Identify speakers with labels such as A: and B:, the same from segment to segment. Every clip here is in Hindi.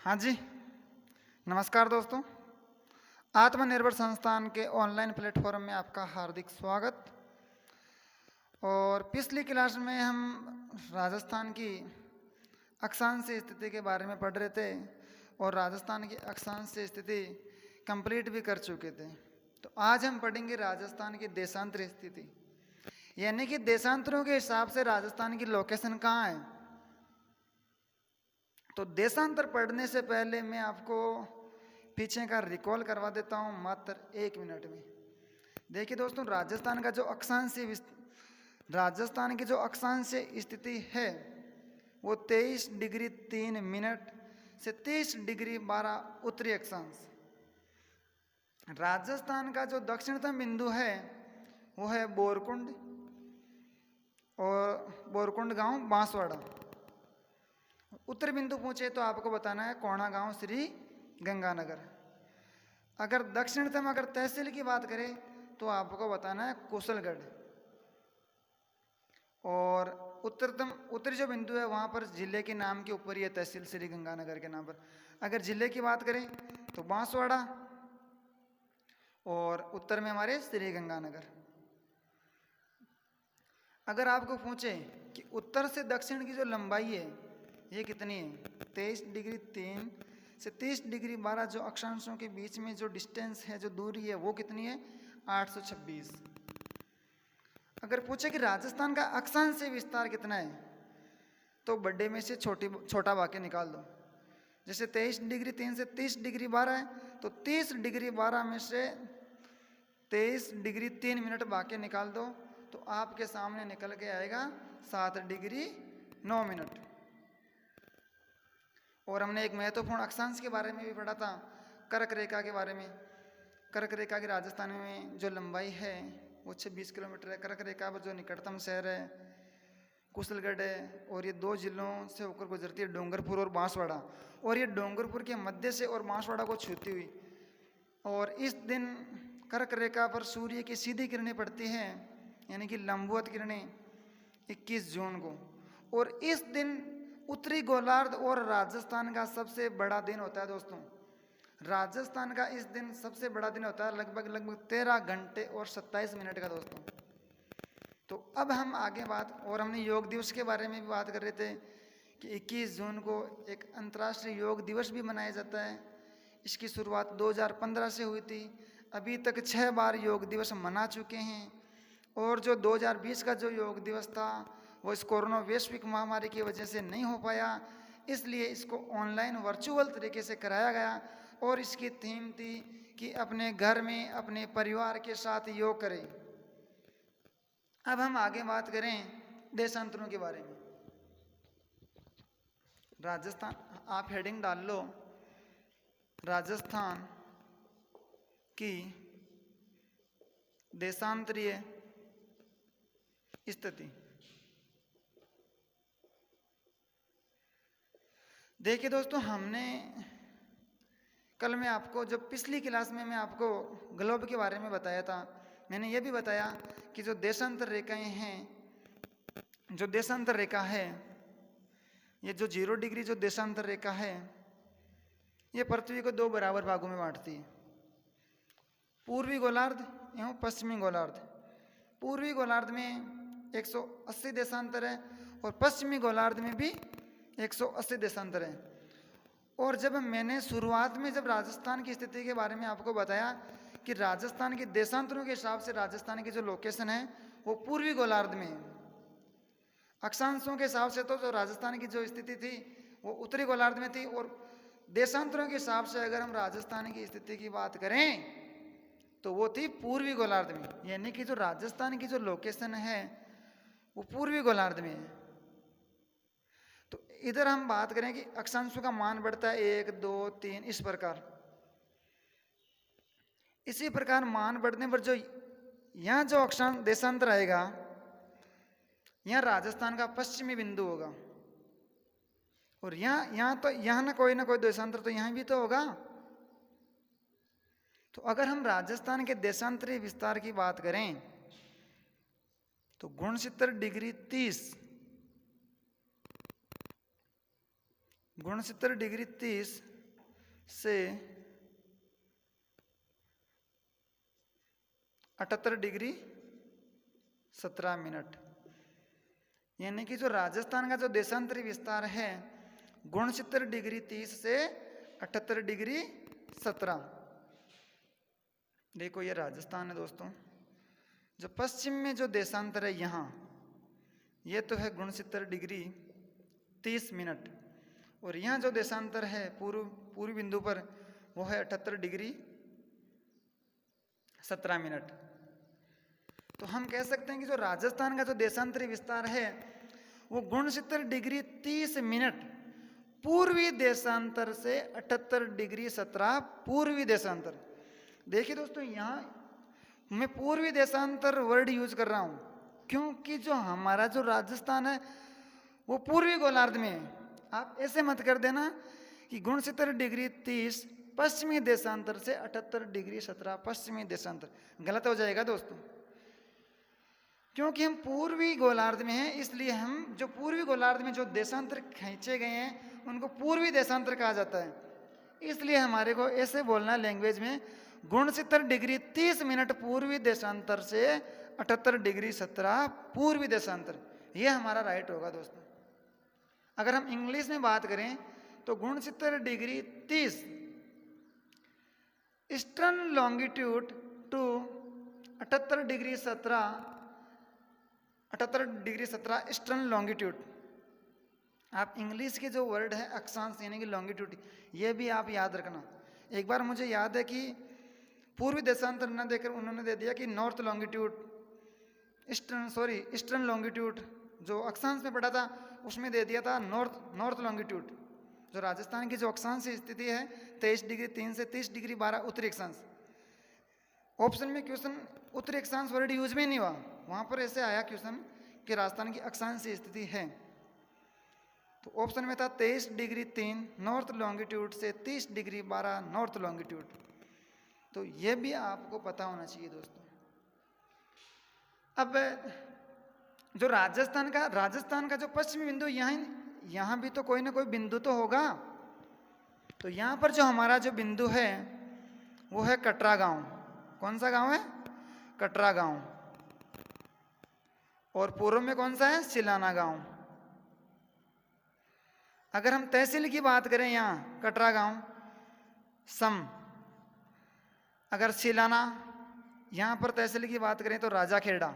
A: हाँ जी, नमस्कार दोस्तों। आत्मनिर्भर संस्थान के ऑनलाइन प्लेटफॉर्म में आपका हार्दिक स्वागत। और पिछली क्लास में हम राजस्थान की अक्षांश स्थिति के बारे में पढ़ रहे थे और राजस्थान की अक्षांश स्थिति कंप्लीट भी कर चुके थे। तो आज हम पढ़ेंगे राजस्थान की देशांतर स्थिति, यानी कि देशांतरों के हिसाब से राजस्थान की लोकेशन कहाँ है। तो देशांतर पढ़ने से पहले मैं आपको पीछे का रिकॉल करवा देता हूँ मात्र 1 मिनट में। देखिए दोस्तों, राजस्थान की जो अक्षांशीय स्थिति है वो 23 डिग्री 3 मिनट से 30 डिग्री 12 उत्तरी अक्षांश। राजस्थान का जो दक्षिणतम बिंदु है वो है बोरकुंड और बोरकुंड गांव बांसवाड़ा। उत्तर बिंदु पूछे तो आपको बताना है कोणा गांव श्री गंगानगर। अगर दक्षिणतम अगर तहसील की बात करें तो आपको बताना है कुशलगढ़। और उत्तरी जो बिंदु है वहां पर जिले के नाम के ऊपर ही है, तहसील श्री गंगानगर के नाम पर। अगर जिले की बात करें तो बांसवाड़ा और उत्तर में हमारे श्री गंगानगर। अगर आपको पूछे कि उत्तर से दक्षिण की जो लंबाई है ये कितनी है, 23 डिग्री 3 से 30 डिग्री 12 जो अक्षांशों के बीच में जो डिस्टेंस है, जो दूरी है वो कितनी है, 826। अगर पूछे कि राजस्थान का अक्षांशीय विस्तार कितना है तो बड़े में से छोटा वाक्य निकाल दो। जैसे 23 डिग्री 3 से 30 डिग्री 12 है तो 30 डिग्री 12 में से 23 डिग्री 3 मिनट वाक्य निकाल दो तो आपके सामने निकल के आएगा 7 डिग्री 9 मिनट। और हमने एक महत्वपूर्ण अक्षांश के बारे में भी पढ़ा था, कर्क रेखा के बारे में। कर्क रेखा की राजस्थान में जो लंबाई है वो 26 किलोमीटर है। कर्क रेखा पर जो निकटतम शहर है कुशलगढ़ है और ये 2 जिलों से होकर गुजरती है, डूंगरपुर और बांसवाड़ा। और ये डूंगरपुर के मध्य से और बांसवाड़ा को छूती हुई। और इस दिन कर्क रेखा पर सूर्य की सीधी किरणें पड़ती हैं, यानी कि लंबवत किरणें 21 जून को। और इस दिन उत्तरी गोलार्ध और राजस्थान का सबसे बड़ा दिन होता है दोस्तों। राजस्थान का इस दिन सबसे बड़ा दिन होता है, लगभग 13 घंटे और 27 मिनट का दोस्तों। तो अब हम आगे और हमने योग दिवस के बारे में भी बात कर रहे थे कि 21 जून को एक अंतर्राष्ट्रीय योग दिवस भी मनाया जाता है। इसकी शुरुआत 2015 से हुई थी। अभी तक 6 बार योग दिवस मना चुके हैं। और जो 2020 का जो योग दिवस था वो इस कोरोना वैश्विक महामारी की वजह से नहीं हो पाया, इसलिए इसको ऑनलाइन वर्चुअल तरीके से कराया गया। और इसकी थीम थी कि अपने घर में अपने परिवार के साथ योग करें। अब हम आगे बात करें देशांतरों के बारे में। राजस्थान, आप हेडिंग डाल लो, राजस्थान की देशांतरीय स्थिति। देखिए दोस्तों, हमने कल मैं आपको, जब पिछली क्लास में मैं आपको ग्लोब के बारे में बताया था, मैंने ये भी बताया कि जो देशांतर रेखाएं हैं, जो देशांतर रेखा है, ये जो 0 डिग्री जो देशांतर रेखा है ये पृथ्वी को 2 बराबर भागों में बांटती है, पूर्वी गोलार्ध एवं पश्चिमी गोलार्ध। पूर्वी गोलार्ध में 180 देशांतर है और पश्चिमी गोलार्ध में भी 180 देशांतर है। और जब मैंने शुरुआत में जब राजस्थान की स्थिति के बारे में आपको बताया कि राजस्थान के देशांतरों के हिसाब से राजस्थान की जो लोकेशन है वो पूर्वी गोलार्ध में है। अक्षांशों के हिसाब से तो राजस्थान की जो स्थिति थी वो उत्तरी गोलार्ध में थी। और देशांतरों के हिसाब से अगर हम राजस्थान की स्थिति की बात करें तो वो थी पूर्वी गोलार्ध में, यानी कि जो राजस्थान की जो लोकेशन है वो पूर्वी गोलार्ध में है। तो इधर हम बात करें कि अक्षांशों का मान बढ़ता है 1, 2, 3 इस प्रकार। इसी प्रकार मान बढ़ने पर जो यहाँ जो अक्षांश देशांतर आएगा, यहाँ राजस्थान का पश्चिमी बिंदु होगा। और यहाँ तो यहाँ ना कोई देशांतर तो यहाँ भी तो होगा। तो अगर हम राजस्थान के देशांतरीय विस्तार की बात करें तो 69 डिग्री 30 69 डिग्री 30 से 78 डिग्री 17 मिनट। यानी कि जो राजस्थान का जो देशांतरी विस्तार है 69 डिग्री 30 से 78 डिग्री 17। देखो ये राजस्थान है दोस्तों। जो पश्चिम में जो देशांतर है यहाँ, ये तो है 69 डिग्री 30 मिनट, और यहाँ जो देशांतर है पूर्वी बिंदु पर वो है 78 डिग्री 17 मिनट। तो हम कह सकते हैं कि जो राजस्थान का जो देशांतरी विस्तार है वो 69 डिग्री 30 मिनट पूर्वी देशांतर से 78 डिग्री 17 पूर्वी देशांतर। देखिए दोस्तों, यहाँ मैं पूर्वी देशांतर वर्ड यूज कर रहा हूँ क्योंकि जो हमारा जो राजस्थान है वो पूर्वी गोलार्ध में है। आप ऐसे मत कर देना कि 69 डिग्री 30 पश्चिमी देशांतर से 78 डिग्री 17 पश्चिमी देशांतर, गलत हो जाएगा दोस्तों। क्योंकि हम पूर्वी गोलार्ध में हैं, इसलिए हम जो पूर्वी गोलार्ध में जो देशांतर खींचे गए हैं उनको पूर्वी देशांतर कहा जाता है। इसलिए हमारे को ऐसे बोलना लैंग्वेज में 69 डिग्री 30 मिनट पूर्वी देशांतर से 78 डिग्री 17 पूर्वी देशांतर, ये हमारा राइट होगा दोस्तों। अगर हम इंग्लिश में बात करें तो 69 degree 30 eastern longitude to 78 degree 17 eastern longitude. आप इंग्लिश के जो वर्ड है अक्षांश यानी कि लॉन्गिट्यूड, ये भी आप याद रखना। एक बार मुझे याद है कि पूर्वी देशांतर न देकर उन्होंने दे दिया कि नॉर्थ लॉन्गिट्यूड, ईस्टर्न लॉन्गिट्यूड, जो अक्षांश में पढ़ा था उसमें दे दिया था नॉर्थ लॉन्गिट्यूड। जो राजस्थान की जो अक्षांश स्थिति है 23 डिग्री 3 से 30 डिग्री 12 उत्तरी अक्षांश। ऑप्शन में क्वेश्चन उत्तरी अक्षांश वर्ड यूज में नहीं हुआ, वहां पर ऐसे आया क्वेश्चन कि राजस्थान की अक्षांश स्थिति है, तो ऑप्शन में था 23 डिग्री 3 नॉर्थ लॉन्गिट्यूड से 30 डिग्री 12 नॉर्थ लॉन्गिट्यूड। तो ये भी आपको पता होना चाहिए दोस्तों। अब जो राजस्थान का जो पश्चिमी बिंदु, यहाँ भी तो कोई ना कोई बिंदु तो होगा। तो यहाँ पर जो हमारा जो बिंदु है वो है कटरा गांव। कौन सा गांव है? कटरा गांव। और पूर्व में कौन सा है? सिलाना गांव। अगर हम तहसील की बात करें यहाँ कटरा गांव सम, अगर सिलाना यहाँ पर तहसील की बात करें तो राजाखेड़ा,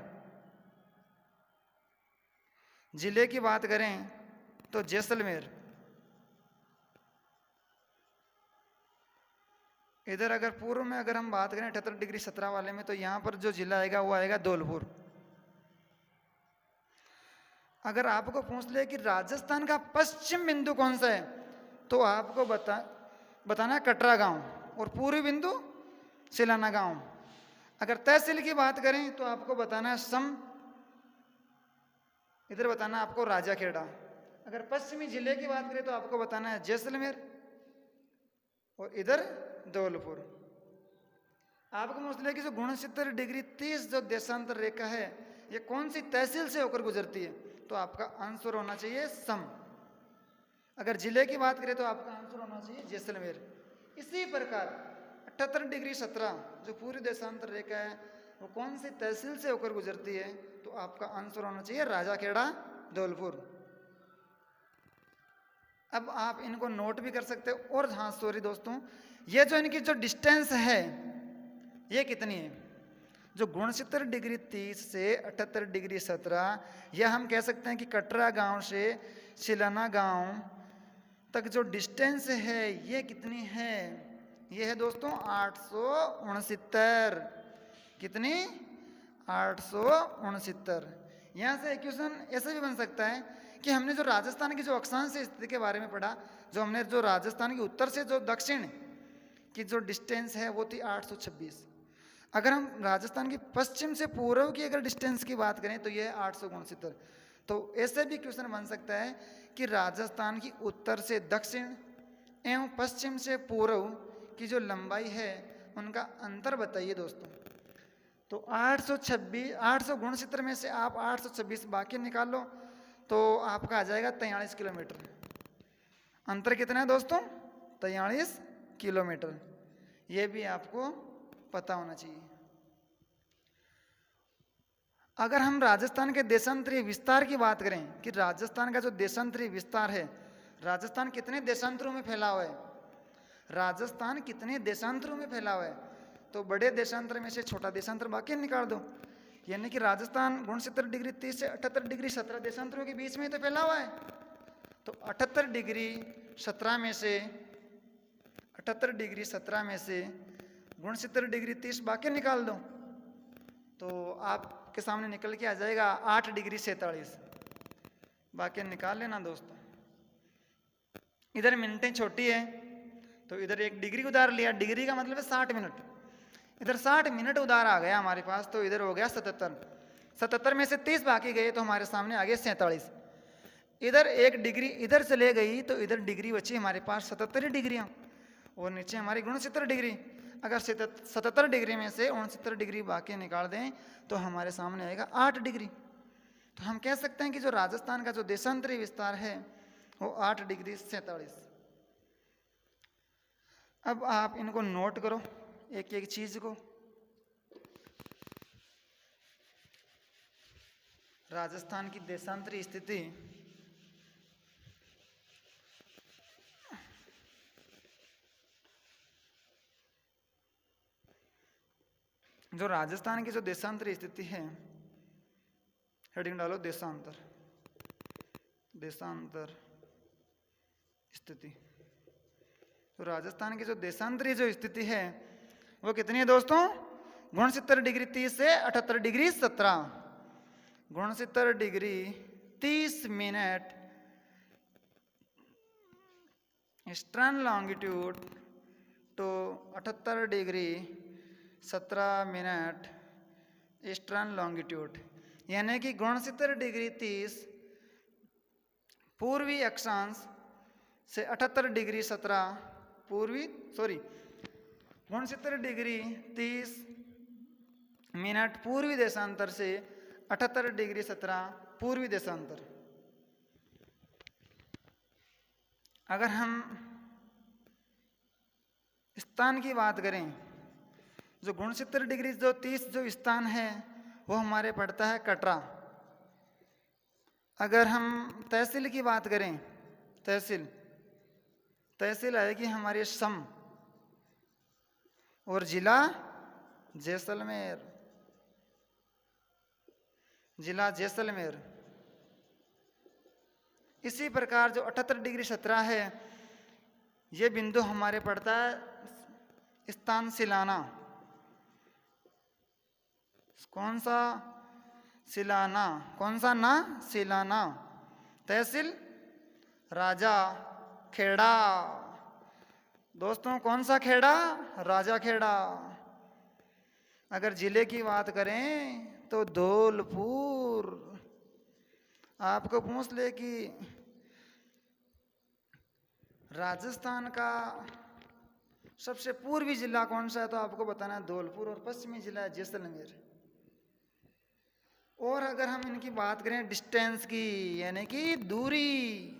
A: जिले की बात करें तो जैसलमेर, इधर अगर पूर्व में अगर हम बात करें 78 डिग्री 17 वाले में तो यहाँ पर जो जिला आएगा वो आएगा धौलपुर। अगर आपको पूछ ले कि राजस्थान का पश्चिम बिंदु कौन सा है तो आपको बताना कटरा गांव, और पूर्वी बिंदु सिलाना गांव। अगर तहसील की बात करें तो आपको बताना है सम, इधर बताना आपको राजाखेड़ा। अगर पश्चिमी जिले की बात करें तो आपको बताना है जैसलमेर, और इधर धौलपुर। आपको पूछ ले कि जो 69 डिग्री 30 जो देशांतर रेखा है ये कौन सी तहसील से होकर गुजरती है, तो आपका आंसर होना चाहिए सम। अगर जिले की बात करें तो आपका आंसर होना चाहिए जैसलमेर। इसी प्रकार 78 डिग्री 17 जो पूरी देशांतर रेखा है वो कौन सी तहसील से होकर गुजरती है, तो आपका आंसर होना चाहिए राजाखेड़ा धौलपुर। अब आप इनको नोट भी कर सकते हो। और हाँ सॉरी दोस्तों, ये जो इनकी जो डिस्टेंस है ये कितनी है? जो 69 डिग्री 30 से 78 डिग्री 17, यह हम कह सकते हैं कि कटरा गांव से सिलाना गांव तक जो डिस्टेंस है ये कितनी है? ये है दोस्तों 869। कितनी? 869। यहाँ से क्वेश्चन ऐसे भी बन सकता है कि हमने जो राजस्थान की जो अक्षांश स्थिति के बारे में पढ़ा, जो हमने जो राजस्थान के उत्तर से जो दक्षिण की जो डिस्टेंस है वो थी 826। अगर हम राजस्थान की पश्चिम से पूर्व की अगर डिस्टेंस की बात करें तो ये है 869। तो ऐसे भी क्वेश्चन बन सकता है कि राजस्थान की उत्तर से दक्षिण एवं पश्चिम से पूर्व की जो लंबाई है उनका अंतर बताइए दोस्तों। तो 869 में से आप 826 बाकी निकाल लो तो आपका आ जाएगा 43 किलोमीटर। अंतर कितना है दोस्तों? 43 किलोमीटर, ये भी आपको पता होना चाहिए। अगर हम राजस्थान के देशांतरीय विस्तार की बात करें कि राजस्थान का जो देशांतरीय विस्तार है, राजस्थान कितने देशांतरों में फैला हुआ है, राजस्थान कितने देशांतरों में फैला हुआ है, तो बड़े देशांतर में से छोटा देशांतर बाकी निकाल दो, यानी कि राजस्थान 69 डिग्री 30 से 78 डिग्री 17 देशांतरों के बीच में तो फैला हुआ है। तो 78 डिग्री 17 में से 78 डिग्री 17 में से 69 डिग्री 30 बाकी निकाल दो, तो आपके सामने निकल के आ जाएगा 8 डिग्री 47। बाकी निकाल लेना दोस्तों। इधर मिनटें छोटी है तो इधर 1 डिग्री उधार लिया, डिग्री का मतलब है 60 मिनट, इधर 60 मिनट उधार आ गया हमारे पास, तो इधर हो गया 77। 77 में से 30 बाकी गए तो हमारे सामने आ गए 47। इधर 1 डिग्री इधर चले गई तो इधर डिग्री बची हमारे पास 77 डिग्रियाँ, और नीचे हमारी 69 डिग्री। अगर 77 डिग्री में से 69 डिग्री बाकी निकाल दें तो हमारे सामने आएगा 8 डिग्री। तो हम कह सकते हैं कि जो राजस्थान का जो देशांतरीय विस्तार है वो 8 डिग्री 47। अब आप इनको नोट करो एक एक चीज को। राजस्थान की देशांतरीय स्थिति, जो राजस्थान की जो देशांतरीय स्थिति है, हेडिंग डालो देशांतर, देशांतर स्थिति। तो राजस्थान की जो देशांतरीय जो स्थिति है वो कितनी है दोस्तों? 69 डिग्री 30 से 78 degree 17। 69 degree 30 minute eastern longitude तो 78 डिग्री 17 मिनट ईस्टर्न लॉन्गिट्यूड, यानी कि 69 डिग्री 30 पूर्वी अक्षांश से 78 डिग्री 17 69 डिग्री 30 मिनट पूर्वी देशांतर से 78 डिग्री 17 पूर्वी देशांतर। अगर हम स्थान की बात करें, जो 69 डिग्री जो 30 जो स्थान है वो हमारे पड़ता है कटरा। अगर हम तहसील की बात करें, तहसील आएगी हमारे सम, और जिला जैसलमेर, जिला जैसलमेर। इसी प्रकार जो 78 डिग्री 17 है ये बिंदु हमारे पड़ता है स्थान सिलाना। कौन सा? सिलाना। कौन सा ना? सिलाना। तहसील राजा खेड़ा। दोस्तों कौन सा खेड़ा? राजा खेड़ा। अगर जिले की बात करें तो धौलपुर। आपको पूछ ले कि राजस्थान का सबसे पूर्वी जिला कौन सा है, तो आपको बताना है धौलपुर, और पश्चिमी जिला है जैसलमेर। और अगर हम इनकी बात करें डिस्टेंस की, यानी कि दूरी,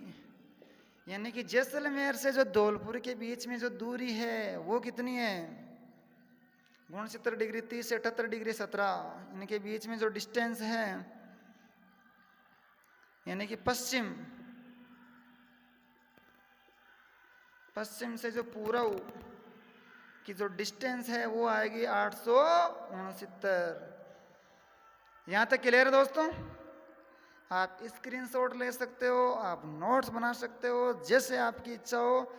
A: यानी कि जैसलमेर से जो धौलपुर के बीच में जो दूरी है वो कितनी है? 69 डिग्री 30 से 78 डिग्री 17, इनके बीच में जो डिस्टेंस है, यानी कि पश्चिम से जो पूर्व की जो डिस्टेंस है वो आएगी 869। यहाँ तक क्लियर है दोस्तों? आप स्क्रीनशॉट ले सकते हो, आप नोट्स बना सकते हो, जैसे आपकी इच्छा हो।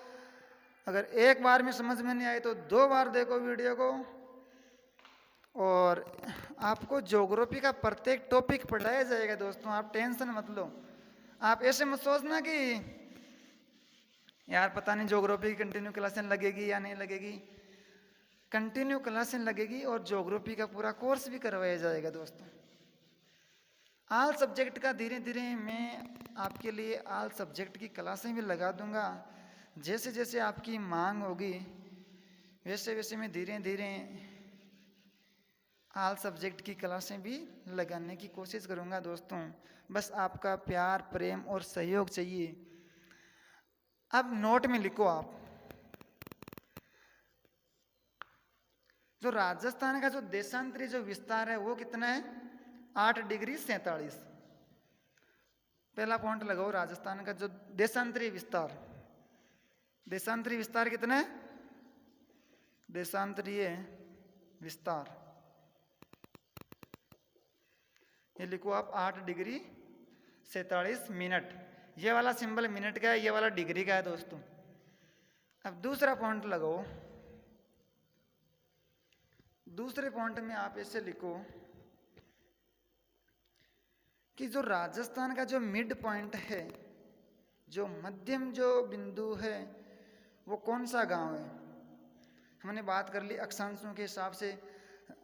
A: अगर एक बार में समझ में नहीं आई तो 2 बार देखो वीडियो को। और आपको ज्योग्राफी का प्रत्येक टॉपिक पढ़ाया जाएगा दोस्तों, आप टेंशन मत लो। आप ऐसे मत सोचना कि यार पता नहीं ज्योग्राफी की कंटिन्यू क्लासें लगेगी या नहीं लगेगी। कंटिन्यू क्लासें लगेगी और ज्योग्राफी का पूरा कोर्स भी करवाया जाएगा दोस्तों। आल सब्जेक्ट का धीरे धीरे मैं आपके लिए आल सब्जेक्ट की क्लासें भी लगा दूंगा। जैसे जैसे आपकी मांग होगी वैसे वैसे मैं धीरे धीरे आल सब्जेक्ट की क्लासें भी लगाने की कोशिश करूंगा दोस्तों। बस आपका प्यार, प्रेम और सहयोग चाहिए। अब नोट में लिखो आप, जो राजस्थान का जो देशांतरी जो विस्तार है वो कितना है, 8 डिग्री 47। पहला पॉइंट लगाओ, राजस्थान का जो देशांतरी विस्तार, देशांतरी विस्तार कितना है, देशांतरीय विस्तार ये लिखो आप 8 डिग्री 47 मिनट। ये वाला सिंबल मिनट का है, ये वाला डिग्री का है दोस्तों। अब दूसरा पॉइंट लगाओ, दूसरे पॉइंट में आप ऐसे लिखो कि जो राजस्थान का जो मिड पॉइंट है, जो मध्यम जो बिंदु है, वो कौन सा गांव है। हमने बात कर ली अक्षांशों के हिसाब से,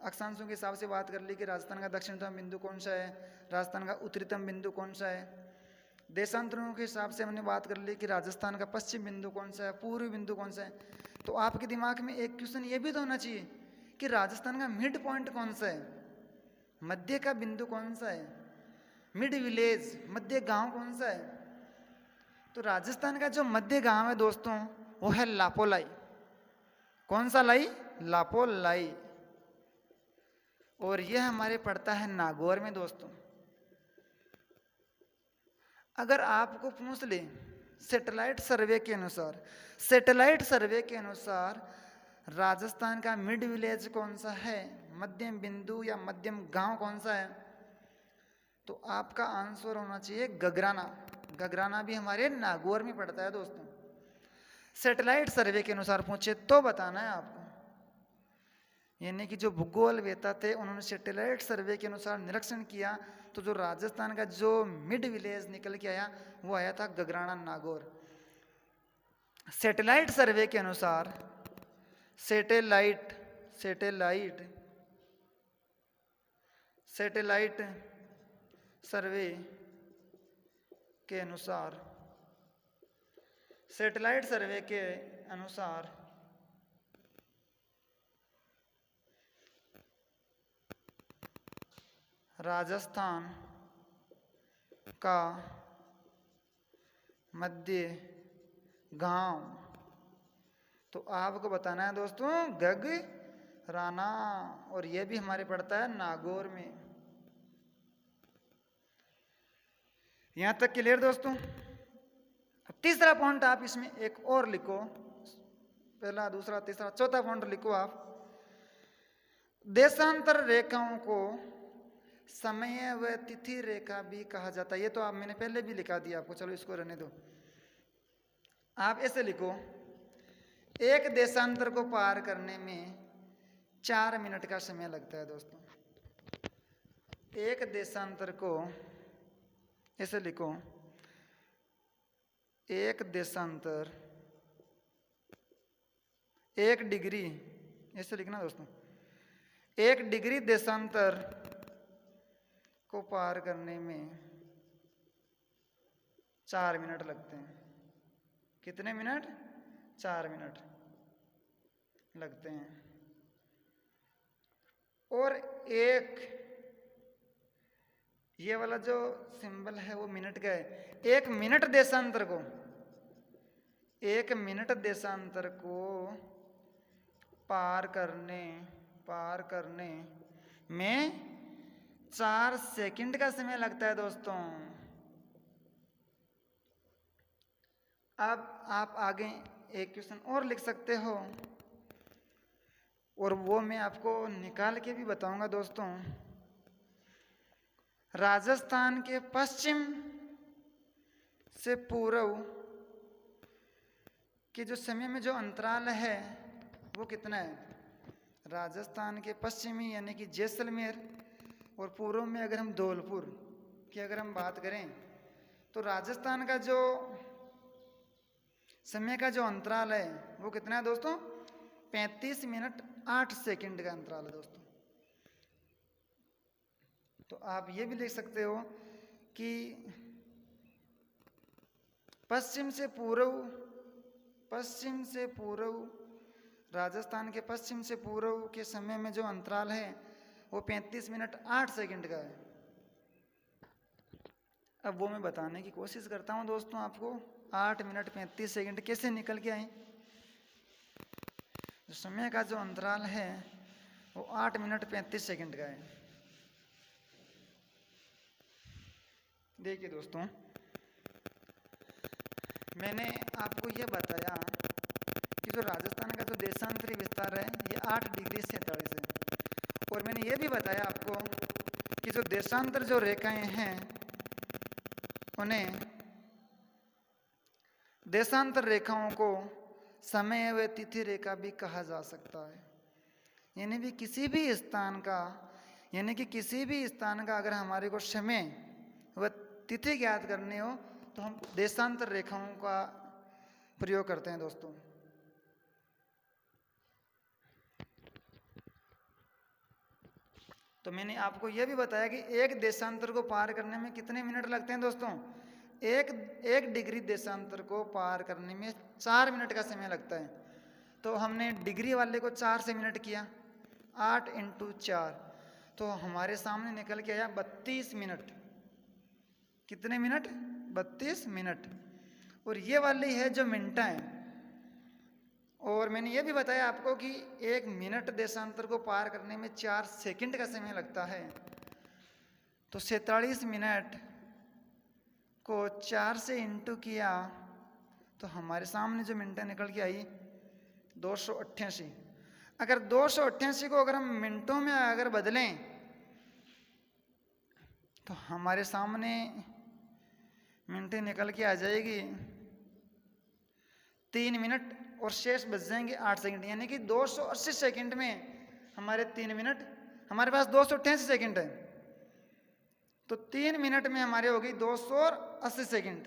A: अक्षांशों के हिसाब से बात कर ली कि राजस्थान का दक्षिणतम बिंदु कौन सा है, राजस्थान का उत्तरीतम बिंदु कौन सा है। देशांतरों के हिसाब से हमने बात कर ली कि राजस्थान का पश्चिम बिंदु कौन सा है, पूर्वी बिंदु कौन सा है। तो आपके दिमाग में एक क्वेश्चन ये भी तो होना चाहिए कि राजस्थान का मिड पॉइंट कौन सा है, मध्य का बिंदु कौन सा है, मिड विलेज मध्य गांव कौन सा है। तो राजस्थान का जो मध्य गांव है दोस्तों वो है लापोलाई। कौन सा लाई, लापोलाई। और यह हमारे पड़ता है नागौर में दोस्तों। अगर आपको पूछ ले सैटेलाइट सर्वे के अनुसार, सैटेलाइट सर्वे के अनुसार राजस्थान का मिड विलेज कौन सा है, मध्यम बिंदु या मध्यम गांव कौन सा है, तो आपका आंसर होना चाहिए गगराना। गगराना भी हमारे नागौर में पड़ता है दोस्तों। सैटेलाइट सर्वे के अनुसार पूछे तो बताना है आपको, यानी कि जो भूगोल वेता थे उन्होंने सैटेलाइट सर्वे के अनुसार निरीक्षण किया, तो जो राजस्थान का जो मिड विलेज निकल के आया वो आया था गगराना नागौर। सैटेलाइट सर्वे के अनुसार, सैटेलाइट सैटेलाइट सैटेलाइट सर्वे के अनुसार, सैटेलाइट सर्वे के अनुसार राजस्थान का मध्य गांव, तो आपको बताना है दोस्तों गगराना, और यह भी हमारे पड़ता है नागौर में। यहां तक क्लियर दोस्तों। अब तीसरा पॉइंट आप इसमें एक और लिखो, पहला दूसरा तीसरा चौथा पॉइंट लिखो आप। देशांतर रेखाओं को समय व तिथि रेखा भी कहा जाता है। ये तो आप मैंने पहले भी लिखा दिया आपको, चलो इसको रहने दो। आप ऐसे लिखो, एक देशांतर को पार करने में 4 मिनट का समय लगता है दोस्तों। एक देशांतर को ऐसे लिखो, एक देशांतर, 1 डिग्री, ऐसे लिखना दोस्तों, 1 डिग्री देशांतर को पार करने में 4 मिनट लगते हैं। कितने मिनट? 4 मिनट लगते हैं। और एक ये वाला जो सिंबल है वो मिनट का है। 1 मिनट देशांतर को, 1 मिनट देशांतर को पार करने में 4 सेकंड का समय लगता है दोस्तों। अब आप आगे एक क्वेश्चन और लिख सकते हो, और वो मैं आपको निकाल के भी बताऊंगा दोस्तों। राजस्थान के पश्चिम से पूर्व के जो समय में जो अंतराल है वो कितना है। राजस्थान के पश्चिमी यानी कि जैसलमेर, और पूर्व में अगर हम धौलपुर की अगर हम बात करें, तो राजस्थान का जो समय का जो अंतराल है वो कितना है दोस्तों, 35 मिनट 8 सेकंड का अंतराल है दोस्तों। तो आप ये भी लिख सकते हो कि पश्चिम से पूर्व राजस्थान के पश्चिम से पूर्व के समय में जो अंतराल है वो 35 मिनट 8 सेकंड का है। अब वो मैं बताने की कोशिश करता हूं दोस्तों आपको, 8 मिनट 35 सेकंड कैसे निकल के आए। जो समय का जो अंतराल है वो 8 मिनट 35 सेकंड का है। देखिए दोस्तों, मैंने आपको यह बताया कि जो राजस्थान का जो देशांतरी विस्तार है ये 8 डिग्री 47 है। और मैंने ये भी बताया आपको कि जो देशांतर जो रेखाएं हैं उन्हें देशांतर रेखाओं को समय व तिथि रेखा भी कहा जा सकता है। यानी कि किसी भी स्थान का अगर हमारे को समय व तिथि ज्ञात करनी हो तो हम देशांतर रेखाओं का प्रयोग करते हैं दोस्तों। तो मैंने आपको यह भी बताया कि एक देशांतर को पार करने में कितने मिनट लगते हैं दोस्तों। एक डिग्री देशांतर को पार करने में 4 मिनट का समय लगता है। तो हमने डिग्री वाले को 4 से मिनट किया, 8 × 4, तो हमारे सामने निकल के आया 32 मिनट। कितने मिनट? 32 मिनट। और ये वाली है जो मिनटा है। और मैंने ये भी बताया आपको कि 1 मिनट देशांतर को पार करने में 4 सेकंड का समय लगता है। तो 47 मिनट को 4 से इंटू किया तो हमारे सामने जो मिनटें निकल के आई 288। अगर 288 को अगर हम मिनटों में अगर बदलें तो हमारे सामने मिनटें निकल के आ जाएगी 3 मिनट और शेष बच जाएंगे 8 सेकंड। यानी कि 280 सेकंड में हमारे 3 मिनट, हमारे पास 288 सेकंड है तो 3 मिनट में हमारे हो गई 280 सेकंड।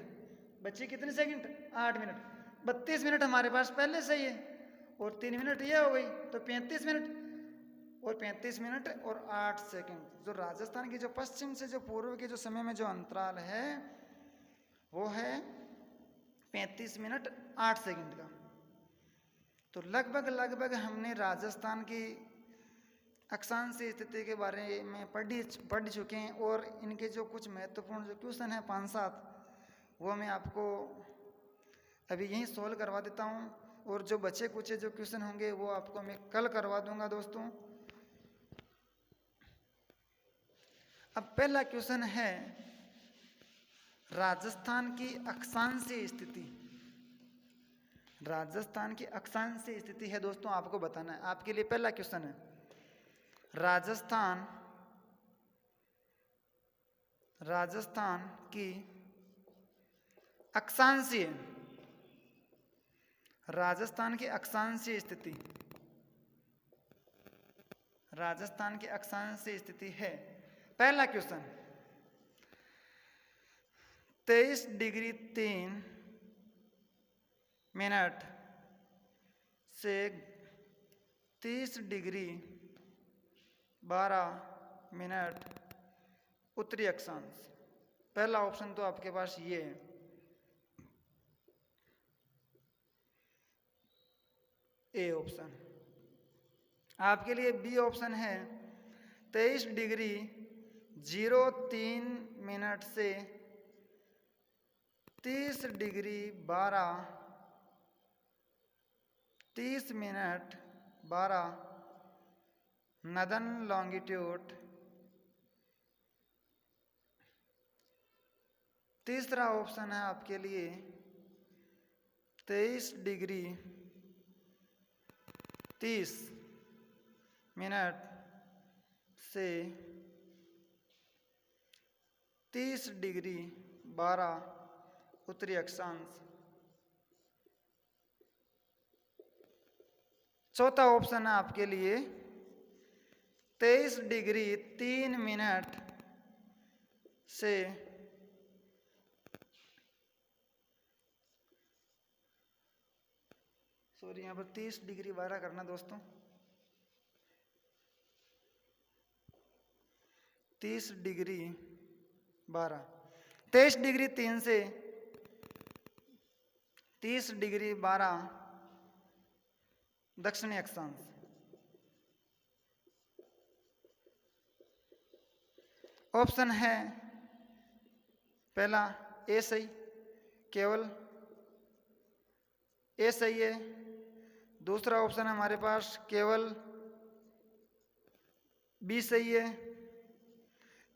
A: बची कितने सेकंड? 8 मिनट। 32 मिनट हमारे पास पहले से ही है और 3 मिनट ये हो गई तो 35 मिनट और 35 मिनट और 8 सेकंड। जो राजस्थान की जो पश्चिम से जो पूर्व के जो समय में जो अंतराल है वो है 35 मिनट 8 सेकंड का। तो लगभग हमने राजस्थान की अक्षांशीय स्थिति के बारे में पढ़ चुके हैं और इनके जो कुछ महत्वपूर्ण जो क्वेश्चन हैं 5-7 वो मैं आपको अभी यहीं सोल्व करवा देता हूं और जो बचे कुछ जो क्वेश्चन होंगे वो आपको मैं कल करवा दूंगा दोस्तों। अब पहला क्वेश्चन है राजस्थान की अक्षांशीय स्थिति। राजस्थान की अक्षांशीय स्थिति है दोस्तों, आपको बताना है। आपके लिए पहला क्वेश्चन है राजस्थान की अक्षांशीय स्थिति। राजस्थान की अक्षांशीय स्थिति है। पहला क्वेश्चन 23 डिग्री 3 मिनट से 30 डिग्री 12 मिनट उत्तरी अक्षांश। पहला ऑप्शन तो आपके पास ये है। A option. आपके लिए बी ऑप्शन है 23 डिग्री 03 मिनट से 30 डिग्री 30 मिनट 12 नदन लॉन्गिट्यूड। तीसरा ऑप्शन है आपके लिए 23 डिग्री 30 मिनट से 30 डिग्री 12 उत्तरी अक्षांश। चौथा ऑप्शन है आपके लिए 23 डिग्री 3 मिनट से 30 डिग्री 12 करना दोस्तों। 30 डिग्री 12, 23 डिग्री 3 से 30 डिग्री 12 दक्षिणी अक्षांश। ऑप्शन है पहला ए सही, केवल ए सही है। दूसरा ऑप्शन है हमारे पास केवल बी सही है।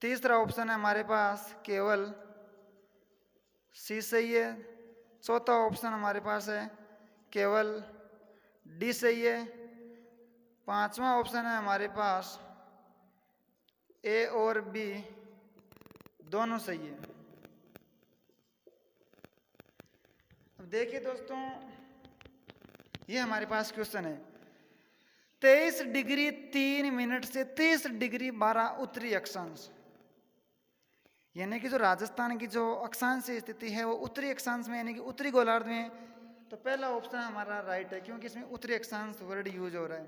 A: तीसरा ऑप्शन है हमारे पास केवल सी सही है। चौथा ऑप्शन हमारे पास है केवल डी सही है। पांचवा ऑप्शन है हमारे पास ए और बी दोनों सही है। अब देखिए दोस्तों, ये हमारे पास क्वेश्चन है 23 डिग्री 3 मिनट से 30 डिग्री 12 उत्तरी अक्षांश, यानी कि जो राजस्थान की जो अक्षांश स्थिति है वो उत्तरी अक्षांश में यानी कि उत्तरी गोलार्ध में। तो पहला ऑप्शन हमारा राइट है क्योंकि इसमें उत्तरी अक्षांश वर्ड यूज हो रहा है।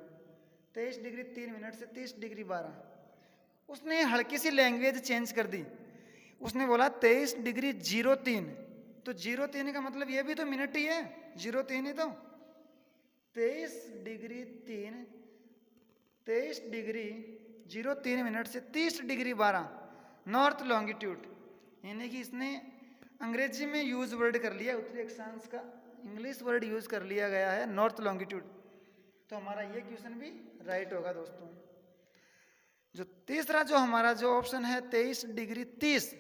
A: 23 डिग्री 3 मिनट से 30 डिग्री 12। उसने हल्की सी लैंग्वेज चेंज कर दी, उसने बोला 23 डिग्री 03। तो 03 का मतलब ये भी तो मिनट ही है, 03 ही तो। 23 डिग्री 03 मिनट से 30 डिग्री 12 नॉर्थ लॉन्गिट्यूड, यानी कि इसने अंग्रेजी में यूज वर्ड कर लिया उत्तरी अक्षांश का, इंग्लिश वर्ड यूज कर लिया गया है नॉर्थ लॉन्गिट्यूड। तो हमारा ये क्वेश्चन भी राइट होगा दोस्तों। जो तीसरा जो हमारा जो ऑप्शन है 23 डिग्री 30,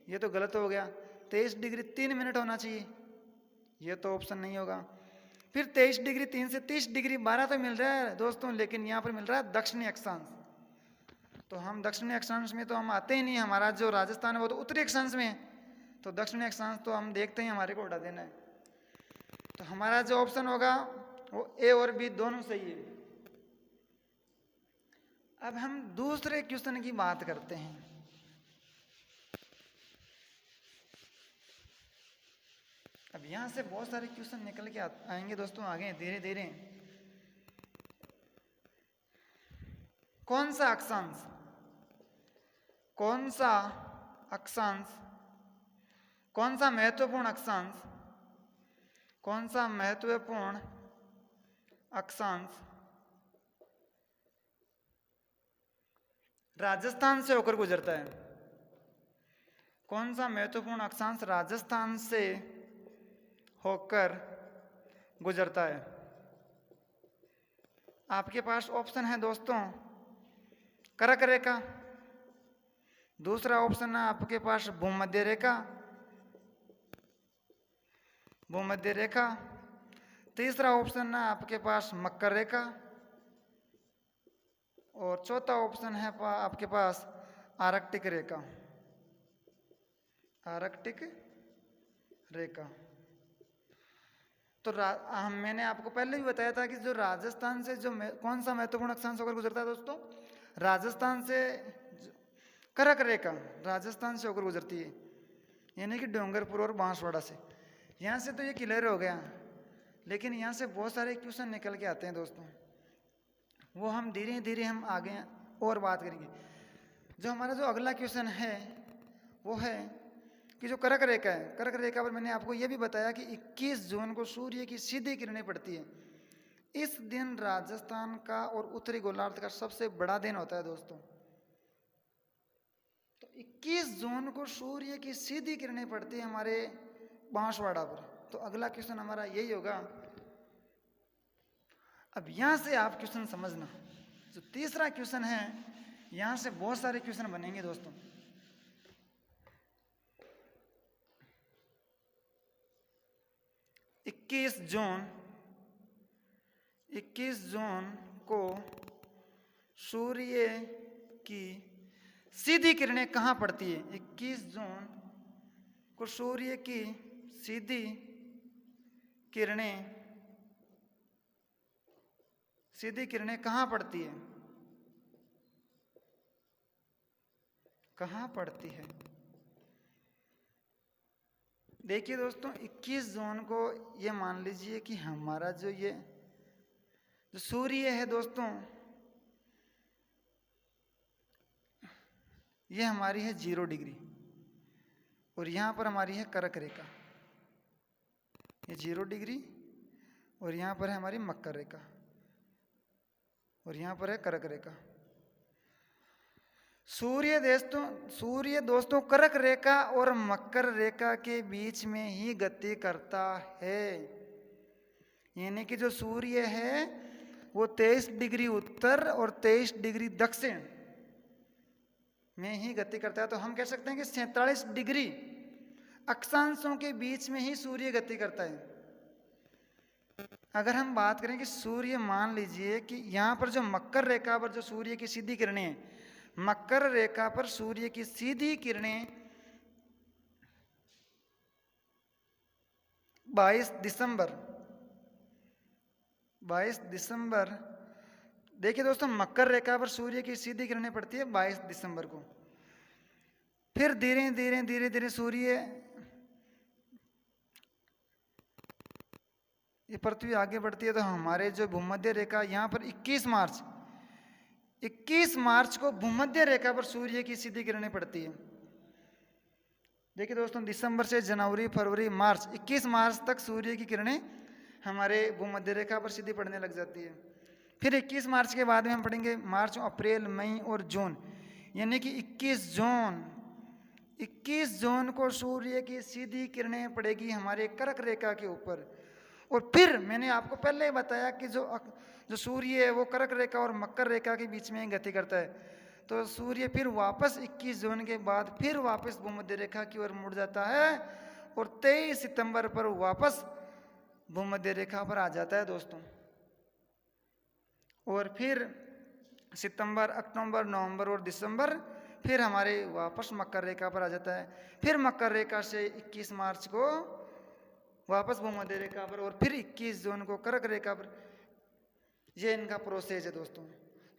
A: ये तो गलत हो गया। 23 डिग्री 3 मिनट होना चाहिए, ये तो ऑप्शन नहीं होगा। फिर 23 डिग्री 3 से 30 डिग्री 12 तो मिल रहा है दोस्तों, लेकिन यहाँ पर मिल रहा है दक्षिणी अक्षांश। तो हम दक्षिणी अक्षांश में तो हम आते ही नहीं, हमारा जो राजस्थान है वो तो उत्तरी अक्षांश में है। तो दक्षिणी अक्षांश तो हम देखते ही हमारे को उड़ा देना है। तो हमारा जो ऑप्शन होगा वो ए और बी दोनों सही है। अब हम दूसरे क्वेश्चन की बात करते हैं। अब यहां से बहुत सारे क्वेश्चन निकल के आएंगे दोस्तों आगे धीरे धीरे। कौन सा अक्षांश कौन सा महत्वपूर्ण अक्षांश राजस्थान से होकर गुजरता है? कौन सा महत्वपूर्ण अक्षांश राजस्थान से होकर गुजरता है? आपके पास ऑप्शन है दोस्तों कर्क रेखा, दूसरा ऑप्शन है आपके पास भूमध्य रेखा, तीसरा ऑप्शन है आपके पास मकर रेखा, और चौथा ऑप्शन है आपके पास आर्कटिक रेखा। तो मैंने आपको पहले भी बताया था कि जो राजस्थान से जो कौन सा महत्वपूर्ण अक्षांश होकर गुजरता है दोस्तों, राजस्थान से कर्क रेखा राजस्थान से होकर गुजरती है, यानी कि डोंगरपुर और बांसवाड़ा से। यहाँ से तो ये क्लियर हो गया, लेकिन यहाँ से बहुत सारे क्वेश्चन निकल के आते हैं दोस्तों, वो हम धीरे धीरे हम आगे और बात करेंगे। जो हमारा जो अगला क्वेश्चन है वो है कि जो कर्क रेखा है, कर्क रेखा पर मैंने आपको ये भी बताया कि 21 जून को सूर्य की सीधी किरणें पड़ती है। इस दिन राजस्थान का और उत्तरी गोलार्ध का सबसे बड़ा दिन होता है दोस्तों। तो 21 जून को सूर्य की सीधी किरणें पड़ती है हमारे बांसवाड़ा पर। तो अगला क्वेश्चन हमारा यही होगा। अब यहां से आप क्वेश्चन समझना, जो तीसरा क्वेश्चन है यहां से बहुत सारे क्वेश्चन बनेंगे दोस्तों। इक्कीस जून को सूर्य की सीधी किरणें कहां पड़ती है? 21 जून को सूर्य की सीधी किरणें कहां पड़ती है? देखिए दोस्तों, 21 जून को ये मान लीजिए कि हमारा जो सूर्य है दोस्तों, ये हमारी है 0 डिग्री, और यहाँ पर हमारी है कर्क रेखा। ये 0 डिग्री और यहाँ पर है हमारी मकर रेखा, और यहाँ पर है कर्क रेखा। सूर्य दोस्तों कर्क रेखा और मकर रेखा के बीच में ही गति करता है, यानी कि जो सूर्य है वो 23 डिग्री उत्तर और 23 डिग्री दक्षिण में ही गति करता है। तो हम कह सकते हैं कि 47 डिग्री अक्षांशों के बीच में ही सूर्य गति करता है। अगर हम बात करें कि सूर्य, मान लीजिए कि यहाँ पर जो मकर रेखा पर जो सूर्य की सीधी किरणें हैं, मकर रेखा पर सूर्य की सीधी किरणें 22 दिसंबर, देखिए दोस्तों, मकर रेखा पर सूर्य की सीधी किरणें पड़ती है 22 दिसंबर को। फिर धीरे धीरे सूर्य, ये पृथ्वी आगे बढ़ती है तो हमारे जो भूमध्य रेखा यहाँ पर 21 मार्च को भूमध्य रेखा पर सूर्य की सीधी किरणें पड़ती है। देखिए दोस्तों, दिसंबर से जनवरी, फरवरी, मार्च, 21 मार्च तक सूर्य की किरणें हमारे भूमध्य रेखा पर सीधी पड़ने लग जाती है। फिर 21 मार्च के बाद में हम पढ़ेंगे मार्च, अप्रैल, मई और जून, यानी कि 21 जून को सूर्य की सीधी किरणें पड़ेगी हमारे कर्क रेखा के ऊपर। और फिर मैंने आपको पहले ही बताया कि जो सूर्य है वो कर्क रेखा और मकर रेखा के बीच में गति करता है। तो सूर्य फिर वापस 21 जून के बाद फिर वापस भूमध्य रेखा की ओर मुड़ जाता है और 23 सितंबर पर वापस भूमध्य रेखा पर आ जाता है दोस्तों। और फिर सितंबर, अक्टूबर, नवंबर और दिसंबर फिर हमारे वापस मकर रेखा पर आ जाता है। फिर मकर रेखा से 21 मार्च को वापस भूमध्य रेखा पर और फिर 21 जून को कर्क रेखा पर। ये इनका प्रोसेस है दोस्तों।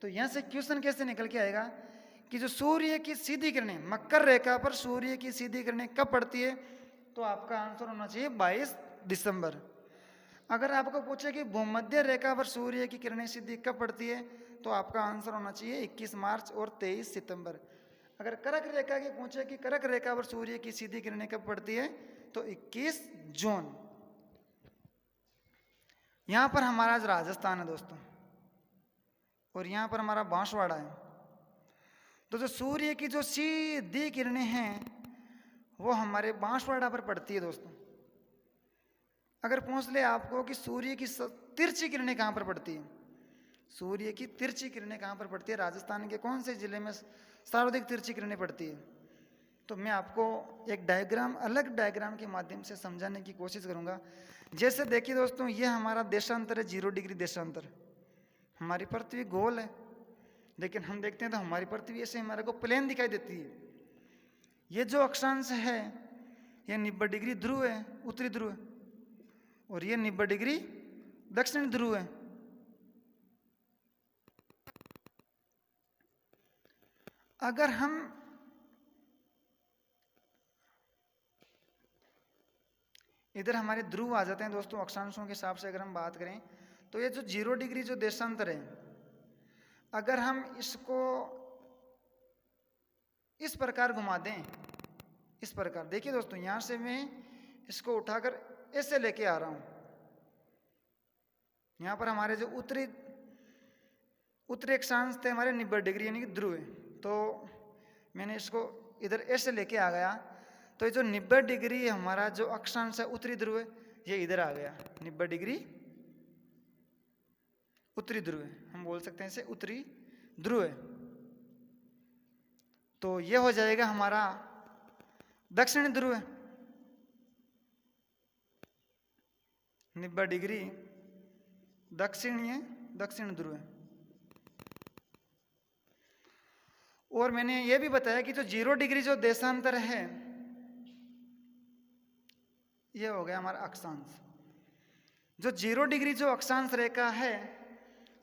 A: तो यहाँ से क्वेश्चन कैसे निकल के आएगा कि जो सूर्य की सीधी किरणें मकर रेखा पर सूर्य की सीधी किरणें कब पड़ती है, तो आपका आंसर होना चाहिए 22 दिसंबर। अगर आपको पूछे कि भूमध्य रेखा पर सूर्य की किरणें सीधी कब पड़ती है, तो आपका आंसर होना चाहिए 21 मार्च और 23 सितंबर। अगर कर्क रेखा की पूछे कि कर्क रेखा पर सूर्य की सीधी किरणें कब पड़ती है, तो 21 जून। यहां पर हमारा राजस्थान है दोस्तों और यहां पर हमारा बांसवाड़ा है। तो जो सूर्य की जो सीधी किरणें हैं वो हमारे बांसवाड़ा पर पड़ती है दोस्तों। अगर पूछ ले आपको कि सूर्य की तिरछी किरणें कहां पर पड़ती है, सूर्य की तिरछी किरणें कहां पर पड़ती है, राजस्थान के कौन से जिले में सर्वाधिक तिरछी किरणें पड़ती है, तो मैं आपको एक डायग्राम, अलग डायग्राम के माध्यम से समझाने की कोशिश करूंगा। जैसे देखिए दोस्तों, ये हमारा देशांतर है 0 डिग्री देशांतर। हमारी पृथ्वी गोल है लेकिन हम देखते हैं तो हमारी पृथ्वी ऐसे हमारे को प्लेन दिखाई देती है। ये जो अक्षांश है ये 90 डिग्री ध्रुव है, उत्तरी ध्रुव है, और ये 90 डिग्री दक्षिण ध्रुव है। अगर हम इधर हमारे ध्रुव आ जाते हैं दोस्तों, अक्षांशों के हिसाब से अगर हम बात करें तो ये जो 0 डिग्री जो देशांतर है, अगर हम इसको इस प्रकार घुमा दें, इस प्रकार, देखिए दोस्तों यहां से मैं इसको उठाकर ऐसे लेके आ रहा हूं। यहां पर हमारे जो उत्तरी अक्षांश थे हमारे 90 डिग्री यानी कि ध्रुव है, तो मैंने इसको इधर ऐसे लेके आ गया, तो ये जो 90 डिग्री हमारा जो अक्षांश है उत्तरी ध्रुव है, ये इधर आ गया। 90 डिग्री उत्तरी ध्रुव है, हम बोल सकते हैं इसे उत्तरी ध्रुव है। तो ये हो जाएगा हमारा दक्षिण ध्रुव है। 90 डिग्री दक्षिण ध्रुव है। और मैंने ये भी बताया कि जो 0 डिग्री जो देशांतर है ये हो गया हमारा अक्षांश। जो 0 डिग्री जो अक्षांश रेखा है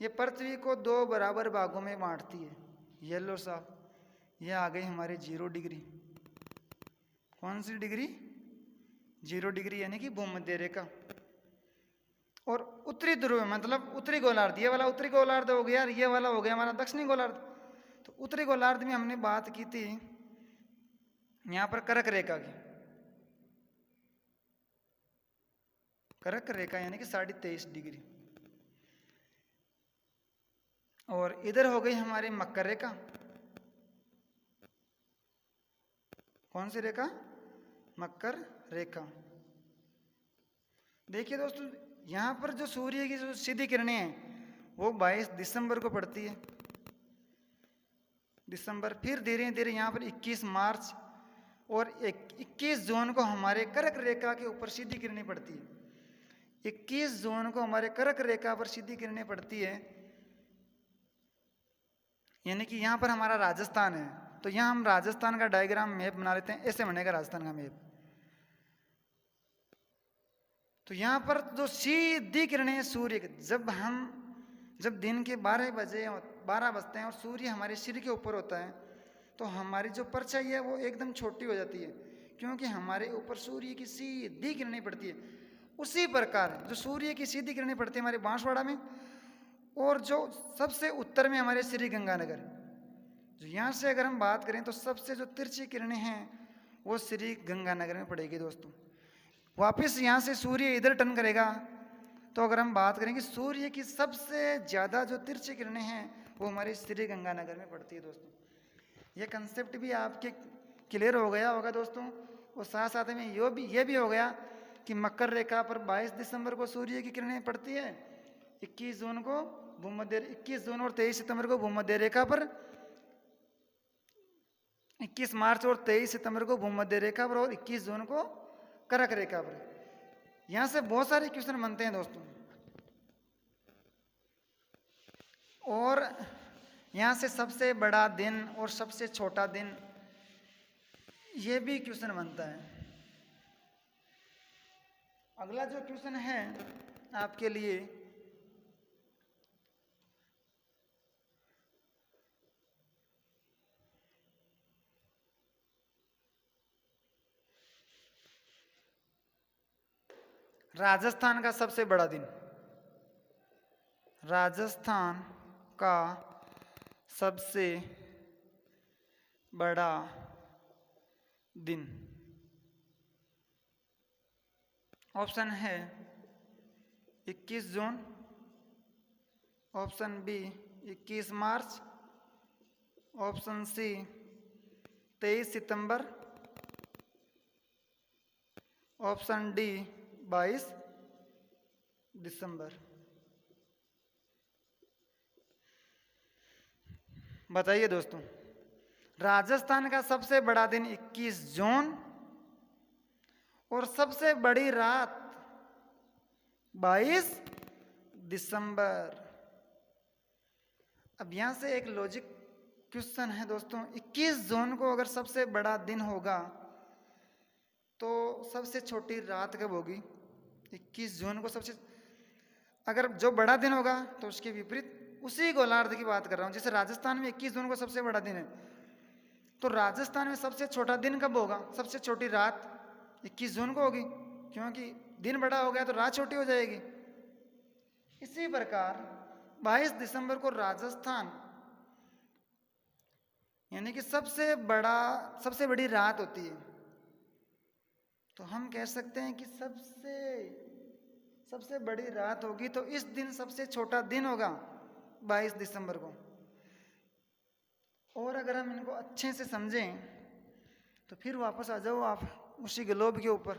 A: ये पृथ्वी को 2 बराबर भागों में बांटती है। येलो सा ये आ गई हमारी 0 डिग्री। कौन सी डिग्री? 0 डिग्री यानी कि भूमध्य रेखा। और उत्तरी ध्रुव मतलब उत्तरी गोलार्ध, ये वाला उत्तरी गोलार्ध हो गया, ये वाला हो गया हमारा दक्षिणी गोलार्ध। तो उत्तरी गोलार्ध में हमने बात की थी यहां पर कर्क रेखा की, कर्क रेखा यानी कि 23.5 डिग्री। और इधर हो गई हमारी मकर रेखा। कौन सी रेखा? मकर रेखा। देखिए दोस्तों यहां पर जो सूर्य की जो सीधी किरणें हैं वो 22 दिसंबर को पड़ती है। दिसंबर। फिर धीरे धीरे यहाँ पर 21 मार्च और 21 जून को हमारे कर्क रेखा के ऊपर सीधी किरणें पड़ती है। 21 जून को हमारे कर्क रेखा पर सीधी किरणें पड़ती है, यानी कि यहाँ पर हमारा राजस्थान है। तो यहाँ हम राजस्थान का डायग्राम मैप बना लेते हैं, ऐसे बनेगा राजस्थान का मैप। तो यहाँ पर जो सीधी किरणें सूर्य के, जब दिन के 12 बजते हैं और सूर्य हमारे सिर के ऊपर होता है, तो हमारी जो परछाई है वो एकदम छोटी हो जाती है, क्योंकि हमारे ऊपर सूर्य की सीधी किरणें पड़ती है। उसी प्रकार जो सूर्य की सीधी किरणें पड़ती है हमारे बांसवाड़ा में, और जो सबसे उत्तर में हमारे श्री गंगानगर, जो यहाँ से अगर हम बात करें तो सबसे जो तिरछी किरणें हैं वो श्री गंगानगर में पड़ेगी दोस्तों। वापस यहाँ से सूर्य इधर टर्न करेगा, तो अगर हम बात करें कि सूर्य की सबसे ज़्यादा जो तिरछी किरणें हैं वो हमारे श्री गंगानगर में पड़ती है दोस्तों। ये कंसेप्ट भी आपके क्लियर हो गया होगा दोस्तों। और साथ साथ में ये भी हो गया कि मकर रेखा पर 22 दिसंबर को सूर्य की किरणें पड़ती है, 21 जून को भूमध्य, 21 जून और 23 सितंबर को भूमध्य रेखा पर, 21 मार्च और 23 सितंबर को भूमध्य रेखा पर, और 21 जून को कर्क रेखा पर। यहाँ से बहुत सारे क्वेश्चन बनते हैं दोस्तों, और यहाँ से सबसे बड़ा दिन और सबसे छोटा दिन, ये भी क्वेश्चन बनता है। अगला जो क्वेश्चन है आपके लिए, राजस्थान का सबसे बड़ा दिन, राजस्थान का सबसे बड़ा दिन। ऑप्शन है 21 जून, ऑप्शन बी 21 मार्च, ऑप्शन सी 23 सितंबर, ऑप्शन डी 22 दिसंबर। बताइए दोस्तों, राजस्थान का सबसे बड़ा दिन 21 जून और सबसे बड़ी रात 22 दिसंबर। अब यहां से एक लॉजिक क्वेश्चन है दोस्तों, 21 जून को अगर सबसे बड़ा दिन होगा तो सबसे छोटी रात कब होगी? 21 जून को सबसे, अगर जो बड़ा दिन होगा तो उसके विपरीत उसी गोलार्ध की बात कर रहा हूं। जैसे राजस्थान में 21 जून को सबसे बड़ा दिन है, तो राजस्थान में सबसे छोटा दिन कब होगा? सबसे छोटी रात 21 जून को होगी, क्योंकि दिन बड़ा हो गया तो रात छोटी हो जाएगी। इसी प्रकार 22 दिसंबर को राजस्थान यानी कि सबसे बड़ी रात होती है, तो हम कह सकते हैं कि सबसे बड़ी रात होगी, तो इस दिन सबसे छोटा दिन होगा 22 दिसंबर को। और अगर हम इनको अच्छे से समझें तो फिर वापस आ जाओ आप उसी ग्लोब के ऊपर।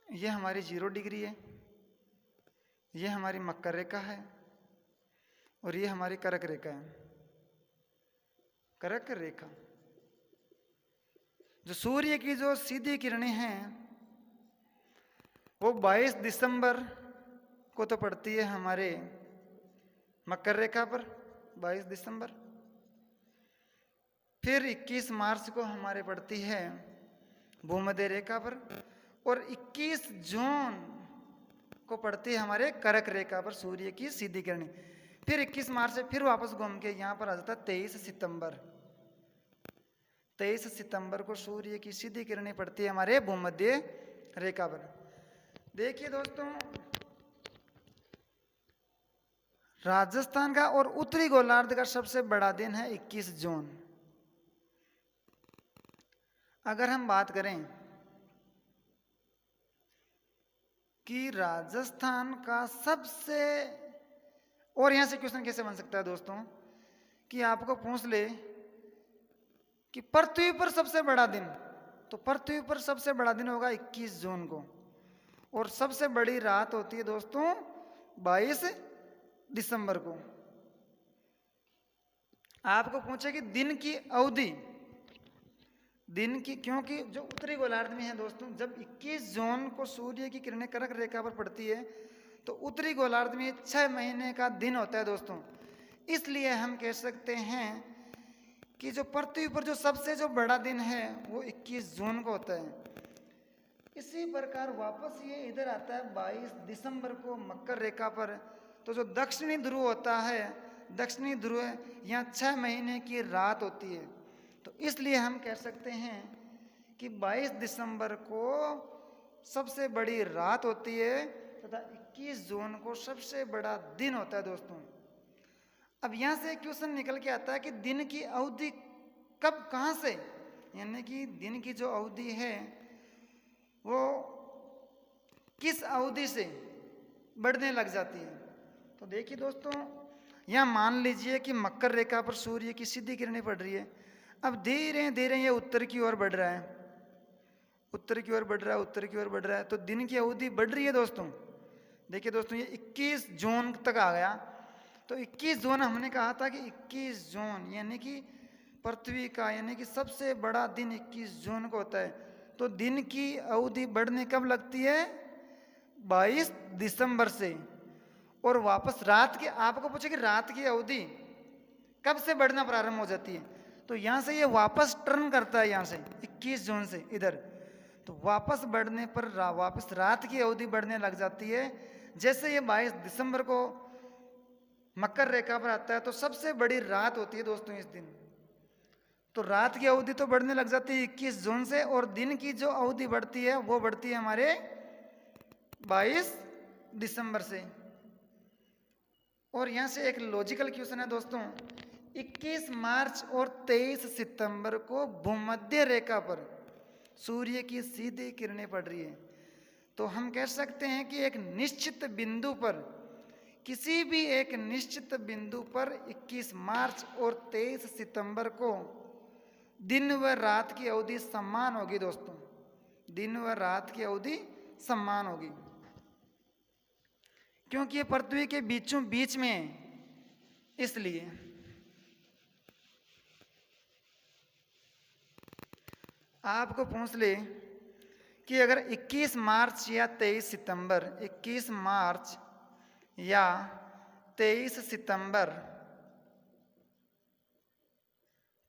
A: ये हमारी 0 डिग्री है, ये हमारी मकर रेखा है, और ये हमारी कर्क रेखा है। कर्क रेखा, जो सूर्य की जो सीधी किरणें हैं वो 22 दिसंबर को तो पड़ती है हमारे मकर रेखा पर 22 दिसंबर, फिर 21 मार्च को हमारे पड़ती है भूमध्य रेखा पर, और 21 जून को पड़ती है हमारे कर्क रेखा पर सूर्य की सीधी किरणें। फिर 21 मार्च से फिर वापस घूम के यहाँ पर आ जाता है 23 सितंबर। 23 सितंबर को सूर्य की सीधी किरणें पड़ती है हमारे भूमध्य रेखा पर। देखिए दोस्तों, राजस्थान का और उत्तरी गोलार्ध का सबसे बड़ा दिन है 21 जून। अगर हम बात करें कि राजस्थान का सबसे, और यहां से क्वेश्चन कैसे बन सकता है दोस्तों कि आपको पूछ ले कि पृथ्वी पर सबसे बड़ा दिन, तो पृथ्वी पर सबसे बड़ा दिन होगा 21 जून को, और सबसे बड़ी रात होती है दोस्तों 22 दिसंबर को। आपको पूछे कि दिन की अवधि, दिन की, क्योंकि जो उत्तरी गोलार्ध में है दोस्तों, जब 21 जून को सूर्य की किरणें कर्क रेखा पर पड़ती है तो उत्तरी गोलार्ध में 6 महीने का दिन होता है दोस्तों। इसलिए हम कह सकते हैं कि जो पृथ्वी पर जो सबसे जो बड़ा दिन है वो 21 जून को होता है। इसी प्रकार वापस ये इधर आता है 22 दिसंबर को मकर रेखा पर। तो जो दक्षिणी ध्रुव होता है, दक्षिणी ध्रुव यहाँ 6 महीने की रात होती है। तो इसलिए हम कह सकते हैं कि 22 दिसंबर को सबसे बड़ी रात होती है तथा 21 जून को सबसे बड़ा दिन होता है दोस्तों। अब यहाँ से एक क्वेश्चन निकल के आता है कि दिन की अवधि कब कहाँ से, यानी कि दिन की जो अवधि है वो किस अवधि से बढ़ने लग जाती है। तो देखिए दोस्तों, यहाँ मान लीजिए कि मकर रेखा पर सूर्य की सीधी किरणें पड़ रही है। अब धीरे धीरे ये उत्तर की ओर बढ़ रहा है, उत्तर की ओर बढ़ रहा है, उत्तर की ओर बढ़ रहा है, तो दिन की अवधि बढ़ रही है दोस्तों। देखिए दोस्तों, ये 21 जून तक आ गया। तो 21 जून हमने कहा था कि 21 जून यानी कि पृथ्वी का यानी कि सबसे बड़ा दिन 21 जून को होता है। तो दिन की अवधि बढ़ने कब लगती है? 22 दिसंबर से। और वापस रात के, आपको पूछे कि रात की अवधि कब से बढ़ना प्रारंभ हो जाती है, तो यहाँ से ये वापस टर्न करता है, यहाँ से 21 जून से इधर। तो वापस बढ़ने पर वापस रात की अवधि बढ़ने लग जाती है। जैसे ये 22 दिसंबर को मकर रेखा पर आता है तो सबसे बड़ी रात होती है दोस्तों इस दिन। तो रात की अवधि तो बढ़ने लग जाती है 21 जून से, और दिन की जो अवधि बढ़ती है वो बढ़ती है हमारे 22 दिसंबर से। और यहाँ से एक लॉजिकल क्वेश्चन है दोस्तों, 21 मार्च और 23 सितंबर को भूमध्य रेखा पर सूर्य की सीधी किरणें पड़ रही है। तो हम कह सकते हैं कि एक निश्चित बिंदु पर, किसी भी एक निश्चित बिंदु पर 21 मार्च और 23 सितंबर को दिन व रात की अवधि समान होगी दोस्तों, दिन व रात की अवधि समान होगी, क्योंकि ये पृथ्वी के बीचों बीच में है। इसलिए आपको पूछ ले कि अगर 21 मार्च या 23 सितंबर, 21 मार्च या 23 सितंबर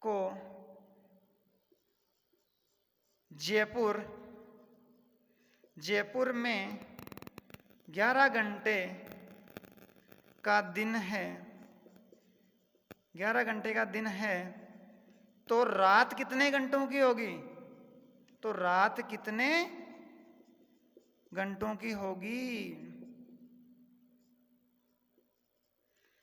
A: को जयपुर में 11 घंटे का दिन है, 11 घंटे का दिन है, तो रात कितने घंटों की होगी? तो रात कितने घंटों की होगी?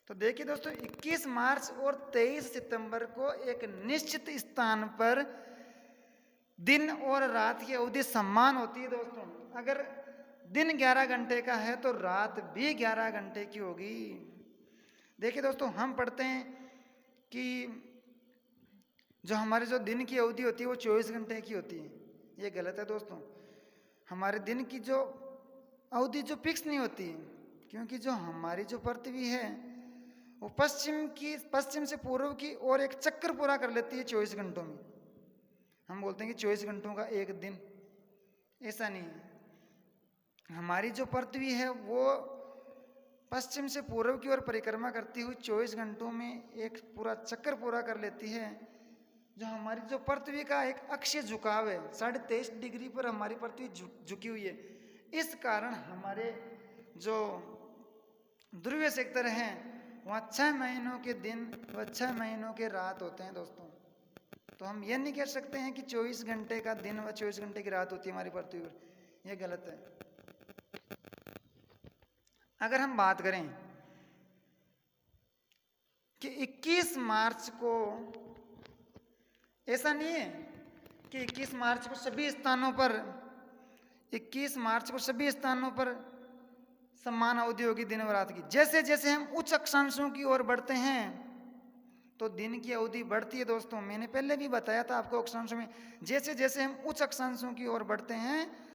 A: तो देखिए दोस्तों, 21 मार्च और 23 सितंबर को एक निश्चित स्थान पर दिन और रात की अवधि समान होती है दोस्तों। अगर दिन 11 घंटे का है तो रात भी 11 घंटे की होगी। देखिए दोस्तों, हम पढ़ते हैं कि जो हमारे जो दिन की अवधि होती है वो 24 घंटे की होती है। ये गलत है दोस्तों। हमारे दिन की जो अवधि जो फिक्स नहीं होती है, क्योंकि जो हमारी जो पृथ्वी है वो पश्चिम से पूर्व की ओर एक चक्कर पूरा कर लेती है 24 घंटों में। हम बोलते हैं कि 24 घंटों का एक दिन, ऐसा नहीं है। हमारी जो पृथ्वी है वो पश्चिम से पूर्व की ओर परिक्रमा करती हुई 24 घंटों में एक पूरा चक्कर पूरा कर लेती है। जो हमारी जो पृथ्वी का एक अक्षीय झुकाव है, 23.5 डिग्री पर हमारी पृथ्वी झुकी हुई है। इस कारण हमारे जो ध्रुवीय सेक्टर हैं वहाँ 6 महीनों के दिन व 6 महीनों के रात होते हैं दोस्तों। तो हम ये नहीं कह सकते हैं कि 24 घंटे का दिन व 24 घंटे की रात होती है हमारी पृथ्वी पर, यह गलत है। अगर हम बात करें कि 21 मार्च को, ऐसा नहीं है कि 21 मार्च को सभी स्थानों पर, 21 मार्च को सभी स्थानों पर समान अवधि होगी दिन और रात की। जैसे जैसे हम उच्च अक्षांशों की ओर बढ़ते हैं तो दिन की अवधि बढ़ती है दोस्तों। मैंने पहले भी बताया था आपको अक्षांशों में, जैसे जैसे हम उच्च अक्षांशों की ओर बढ़ते हैं